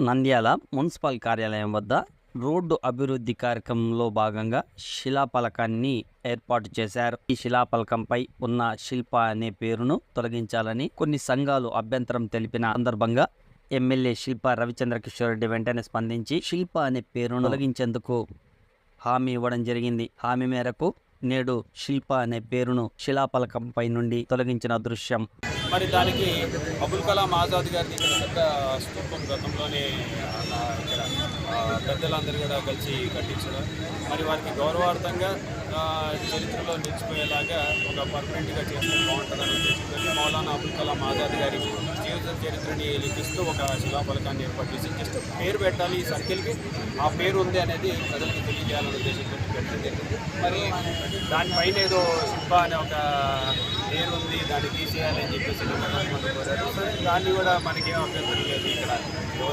Nandyal municipal కార్యాలయం వద్ద road అభివృద్ధి కార్యక్రమంలో భాగంగా శిలాఫలకాన్ని ఏర్పాటు చేశారు. ఈ శిలాఫలకంపై ఉన్న శిల్ప అనే పేరును తొలగించాలని కొన్ని సంఘాలు అభ్యంతరం తెలిపిన సందర్భంగా ఎమ్మెల్యే శిల్ప రవిచంద్ర కిషోర్ రెడ్డి వెంటనే స్పందించి శిల్ప అనే పేరును తొలగించేందుకు హామీ ఇవ్వడం జరిగింది. హామీ మేరకు నేడు శిల్ప అనే పేరును శిలాఫలకంపై నుండి తొలగించిన దృశ్యం. మరి దానికి అబుల్ కలాం ఆజాద్ గారిది ఇక్కడ పెద్ద స్తూపం గతంలోనే ఇక్కడ పెద్దలందరూ కూడా కలిసి కట్టించడం, మరి వారికి గౌరవార్థంగా చరిత్రలో నిలిచిపోయేలాగా ఒక పర్మనెంట్గా చేస్తే బాగుంటుందని ఉద్దేశంతో మౌలానా అబుల్ కలాం ఆజాద్ గారి జీవిత చరిత్రని లిఖిస్తూ ఒక శిలాఫలకాన్ని ఏర్పాటు చేసి జస్ట్ పేరు పెట్టాలి, ఈ సర్కిల్కి ఆ పేరు ఉంది అనేది ప్రజలకు తెలియజేయాలనే ఉద్దేశంతో పెట్టడం జరిగింది. మరి దానిపైన ఏదో శిల్ప అనే ఒక పేరు ఉంది, దాన్ని తీసేయాలని చెప్పేసి కోరారు. దాన్ని కూడా మనకేం అభ్యంతరం లేదు. ఇక్కడ